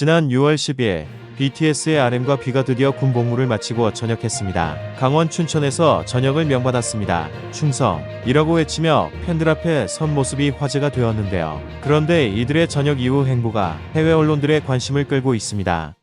지난 6월 10일 BTS의 RM과 B가 드디어 군 복무를 마치고 전역했습니다. 강원 춘천에서 전역을 명받았습니다. 충성! 이라고 외치며 팬들 앞에 선 모습이 화제가 되었는데요. 그런데 이들의 전역 이후 행보가 해외 언론들의 관심을 끌고 있습니다.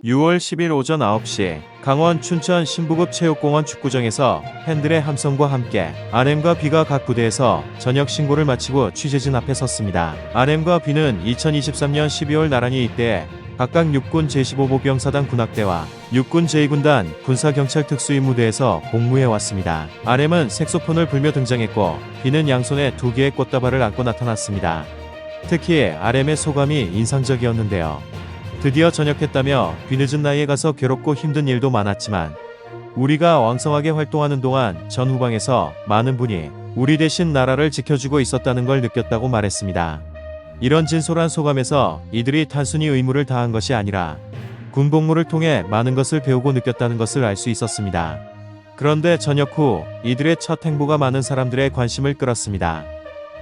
6월 10일 오전 9시 강원 춘천 신부급 체육공원 축구장에서 팬들의 함성과 함께 RM과 B가 각 부대에서 전역 신고를 마치고 취재진 앞에 섰습니다. RM과 B는 2023년 12월 나란히 입대해 각각 육군 제15보병사단 군악대와 육군 제2군단 군사경찰 특수임무대에서 복무해왔습니다. RM은 색소폰을 불며 등장했고 B는 양손에 2개의 꽃다발을 안고 나타났습니다. 특히 RM의 소감이 인상적이었는데요. 드디어 전역했다며 뒤늦은 나이에 가서 괴롭고 힘든 일도 많았지만 우리가 왕성하게 활동하는 동안 전 후방에서 많은 분이 우리 대신 나라를 지켜주고 있었다는 걸 느꼈다고 말했습니다. 이런 진솔한 소감에서 이들이 단순히 의무를 다한 것이 아니라 군 복무를 통해 많은 것을 배우고 느꼈다는 것을 알 수 있었습니다. 그런데 전역 후 이들의 첫 행보가 많은 사람들의 관심을 끌었습니다.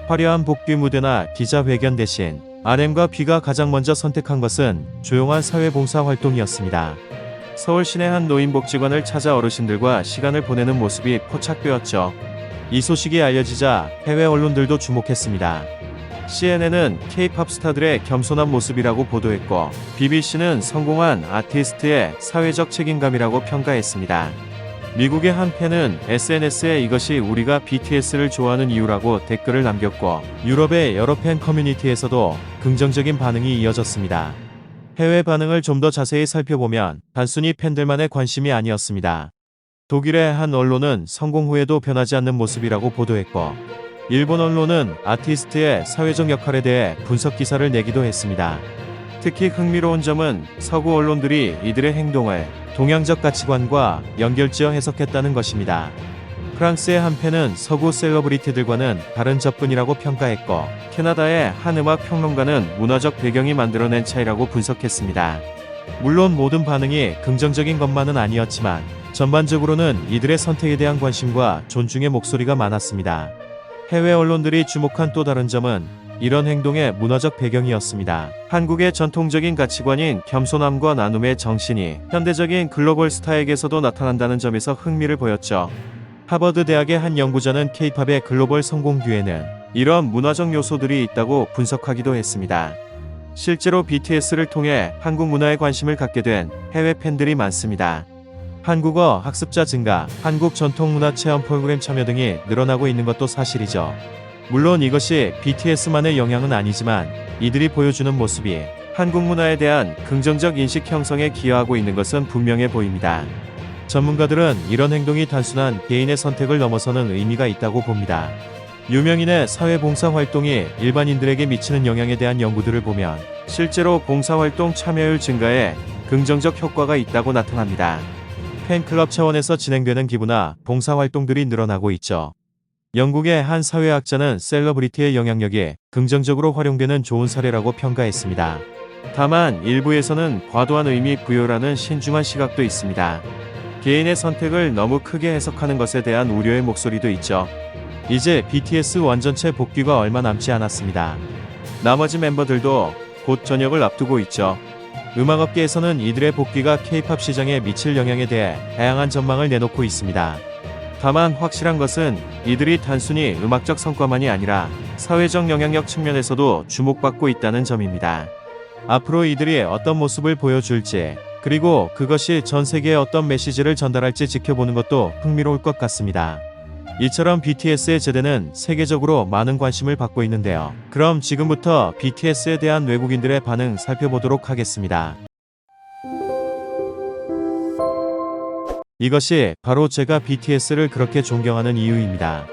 화려한 복귀 무대나 기자회견 대신 RM과 B가 가장 먼저 선택한 것은 조용한 사회봉사 활동이었습니다. 서울 시내 한 노인복지관을 찾아 어르신들과 시간을 보내는 모습이 포착되었죠. 이 소식이 알려지자 해외 언론들도 주목했습니다. CNN은 K-팝 스타들의 겸손한 모습이라고 보도했고 BBC는 성공한 아티스트의 사회적 책임감이라고 평가했습니다. 미국의 한 팬은 SNS에 이것이 우리가 BTS를 좋아하는 이유라고 댓글을 남겼고 유럽의 여러 팬 커뮤니티에서도 긍정적인 반응이 이어졌습니다. 해외 반응을 좀 더 자세히 살펴보면 단순히 팬들만의 관심이 아니었습니다. 독일의 한 언론은 성공 후에도 변하지 않는 모습이라고 보도했고 일본 언론은 아티스트의 사회적 역할에 대해 분석 기사를 내기도 했습니다. 특히 흥미로운 점은 서구 언론들이 이들의 행동을 동양적 가치관과 연결지어 해석했다는 것입니다. 프랑스의 한 팬은 서구 셀러브리티들과는 다른 접근이라고 평가했고 캐나다의 한 음악 평론가는 문화적 배경이 만들어낸 차이라고 분석했습니다. 물론 모든 반응이 긍정적인 것만은 아니었지만 전반적으로는 이들의 선택에 대한 관심과 존중의 목소리가 많았습니다. 해외 언론들이 주목한 또 다른 점은 이런 행동의 문화적 배경이었습니다. 한국의 전통적인 가치관인 겸손함과 나눔의 정신이 현대적인 글로벌 스타에게서도 나타난다는 점에서 흥미를 보였죠. 하버드 대학의 한 연구자는 K-팝의 글로벌 성공 뒤에는 이런 문화적 요소들이 있다고 분석하기도 했습니다. 실제로 BTS를 통해 한국 문화에 관심을 갖게 된 해외 팬들이 많습니다. 한국어 학습자 증가, 한국 전통문화 체험 프로그램 참여 등이 늘어나고 있는 것도 사실이죠. 물론 이것이 BTS만의 영향은 아니지만 이들이 보여주는 모습이 한국 문화에 대한 긍정적 인식 형성에 기여하고 있는 것은 분명해 보입니다. 전문가들은 이런 행동이 단순한 개인의 선택을 넘어서는 의미가 있다고 봅니다. 유명인의 사회봉사 활동이 일반인들에게 미치는 영향에 대한 연구들을 보면 실제로 봉사활동 참여율 증가에 긍정적 효과가 있다고 나타납니다. 팬클럽 차원에서 진행되는 기부나 봉사활동들이 늘어나고 있죠. 영국의 한 사회학자는 셀러브리티의 영향력이 긍정적으로 활용되는 좋은 사례라고 평가했습니다. 다만 일부에서는 과도한 의미 부여라는 신중한 시각도 있습니다. 개인의 선택을 너무 크게 해석하는 것에 대한 우려의 목소리도 있죠. 이제 BTS 완전체 복귀가 얼마 남지 않았습니다. 나머지 멤버들도 곧 전역을 앞두고 있죠. 음악업계에서는 이들의 복귀가 K-팝 시장에 미칠 영향에 대해 다양한 전망을 내놓고 있습니다. 다만 확실한 것은 이들이 단순히 음악적 성과만이 아니라 사회적 영향력 측면에서도 주목받고 있다는 점입니다. 앞으로 이들이 어떤 모습을 보여줄지 그리고 그것이 전 세계에 어떤 메시지를 전달할지 지켜보는 것도 흥미로울 것 같습니다. 이처럼 BTS의 제대는 세계적으로 많은 관심을 받고 있는데요. 그럼 지금부터 BTS에 대한 외국인들의 반응 살펴보도록 하겠습니다. 이것이 바로 제가 BTS를 그렇게 존경하는 이유입니다.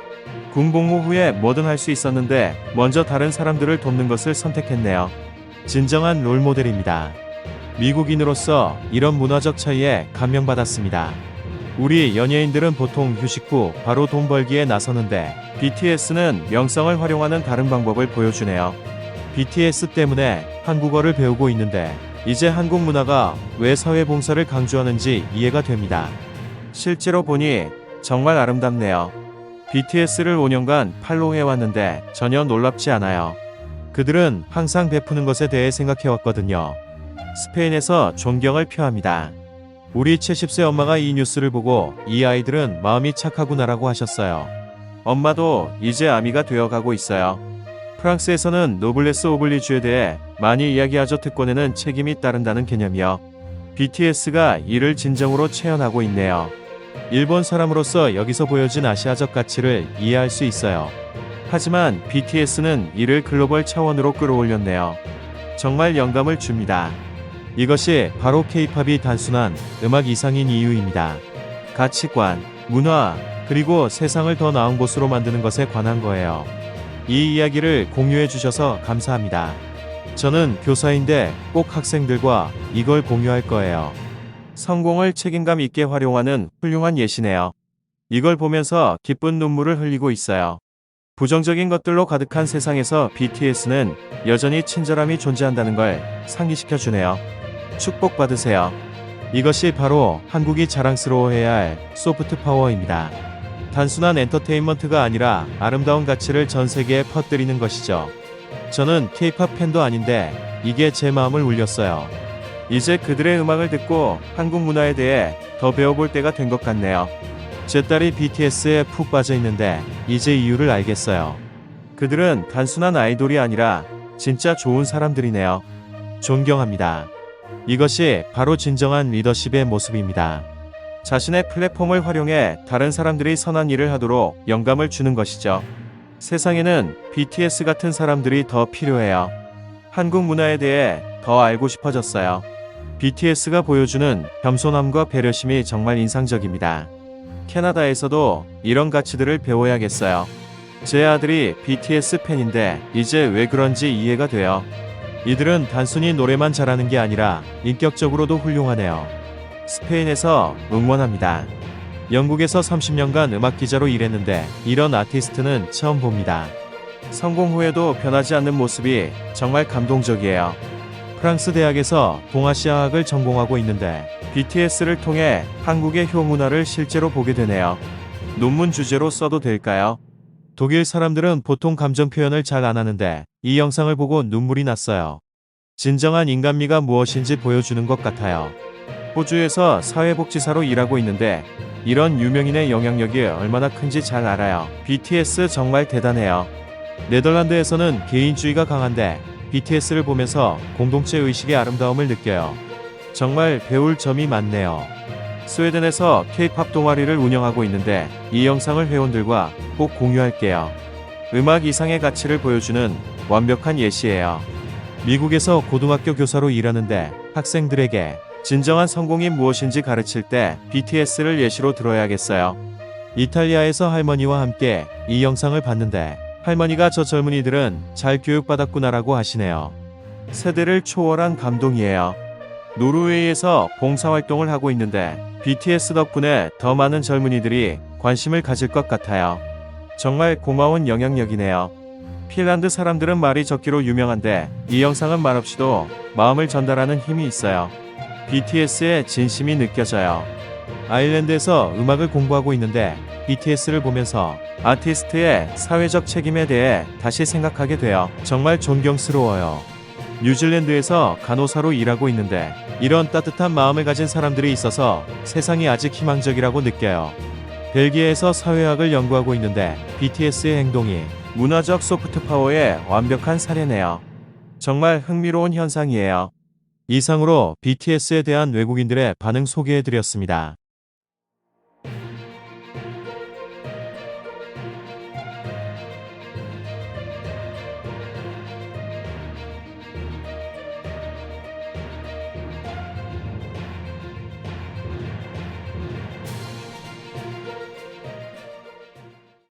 군 복무 후에 뭐든 할 수 있었는데 먼저 다른 사람들을 돕는 것을 선택했네요. 진정한 롤모델입니다. 미국인으로서 이런 문화적 차이에 감명받았습니다. 우리 연예인들은 보통 휴식 후 바로 돈 벌기에 나서는데 BTS는 명성을 활용하는 다른 방법을 보여주네요. BTS 때문에 한국어를 배우고 있는데 이제 한국 문화가 왜 사회봉사를 강조하는지 이해가 됩니다. 실제로 보니 정말 아름답네요. BTS를 5년간 팔로우해왔는데 전혀 놀랍지 않아요. 그들은 항상 베푸는 것에 대해 생각해왔거든요. 스페인에서 존경을 표합니다. 우리 70세 엄마가 이 뉴스를 보고 이 아이들은 마음이 착하구나라고 하셨어요. 엄마도 이제 아미가 되어가고 있어요. 프랑스에서는 노블레스 오블리주에 대해 많이 이야기하죠. 특권에는 책임이 따른다는 개념이요. BTS가 이를 진정으로 체현하고 있네요. 일본 사람으로서 여기서 보여진 아시아적 가치를 이해할 수 있어요. 하지만 BTS는 이를 글로벌 차원으로 끌어올렸네요. 정말 영감을 줍니다. 이것이 바로 K-팝이 단순한 음악 이상인 이유입니다. 가치관, 문화, 그리고 세상을 더 나은 곳으로 만드는 것에 관한 거예요. 이 이야기를 공유해 주셔서 감사합니다. 저는 교사인데 꼭 학생들과 이걸 공유할 거예요. 성공을 책임감 있게 활용하는 훌륭한 예시네요. 이걸 보면서 기쁜 눈물을 흘리고 있어요. 부정적인 것들로 가득한 세상에서 BTS는 여전히 친절함이 존재한다는 걸 상기시켜 주네요. 축복받으세요. 이것이 바로 한국이 자랑스러워해야 할 소프트 파워입니다. 단순한 엔터테인먼트가 아니라 아름다운 가치를 전 세계에 퍼뜨리는 것이죠. 저는 K-팝 팬도 아닌데 이게 제 마음을 울렸어요. 이제 그들의 음악을 듣고 한국 문화에 대해 더 배워볼 때가 된 것 같네요. 제 딸이 BTS에 푹 빠져 있는데 이제 이유를 알겠어요. 그들은 단순한 아이돌이 아니라 진짜 좋은 사람들이네요. 존경합니다. 이것이 바로 진정한 리더십의 모습입니다. 자신의 플랫폼을 활용해 다른 사람들이 선한 일을 하도록 영감을 주는 것이죠. 세상에는 BTS 같은 사람들이 더 필요해요. 한국 문화에 대해 더 알고 싶어졌어요. BTS가 보여주는 겸손함과 배려심이 정말 인상적입니다. 캐나다에서도 이런 가치들을 배워야겠어요. 제 아들이 BTS 팬인데 이제 왜 그런지 이해가 돼요. 이들은 단순히 노래만 잘하는 게 아니라 인격적으로도 훌륭하네요. 스페인에서 응원합니다. 영국에서 30년간 음악 기자로 일했는데 이런 아티스트는 처음 봅니다. 성공 후에도 변하지 않는 모습이 정말 감동적이에요. 프랑스 대학에서 동아시아학을 전공하고 있는데 BTS를 통해 한국의 효문화를 실제로 보게 되네요. 논문 주제로 써도 될까요? 독일 사람들은 보통 감정 표현을 잘 안 하는데 이 영상을 보고 눈물이 났어요. 진정한 인간미가 무엇인지 보여주는 것 같아요. 호주에서 사회복지사로 일하고 있는데 이런 유명인의 영향력이 얼마나 큰지 잘 알아요. BTS 정말 대단해요. 네덜란드에서는 개인주의가 강한데 BTS를 보면서 공동체 의식의 아름다움을 느껴요. 정말 배울 점이 많네요. 스웨덴에서 K-팝 동아리를 운영하고 있는데 이 영상을 회원들과 꼭 공유할게요. 음악 이상의 가치를 보여주는 완벽한 예시예요. 미국에서 고등학교 교사로 일하는데 학생들에게 진정한 성공이 무엇인지 가르칠 때 BTS를 예시로 들어야겠어요. 이탈리아에서 할머니와 함께 이 영상을 봤는데 할머니가 저 젊은이들은 잘 교육받았구나라고 하시네요. 세대를 초월한 감동이에요. 노르웨이에서 봉사활동을 하고 있는데 BTS 덕분에 더 많은 젊은이들이 관심을 가질 것 같아요. 정말 고마운 영향력이네요. 핀란드 사람들은 말이 적기로 유명한데 이 영상은 말없이도 마음을 전달하는 힘이 있어요. BTS의 진심이 느껴져요. 아일랜드에서 음악을 공부하고 있는데 BTS를 보면서 아티스트의 사회적 책임에 대해 다시 생각하게 돼요. 정말 존경스러워요. 뉴질랜드에서 간호사로 일하고 있는데 이런 따뜻한 마음을 가진 사람들이 있어서 세상이 아직 희망적이라고 느껴요. 벨기에에서 사회학을 연구하고 있는데 BTS의 행동이 문화적 소프트 파워의 완벽한 사례네요. 정말 흥미로운 현상이에요. 이상으로 BTS에 대한 외국인들의 반응 소개해드렸습니다.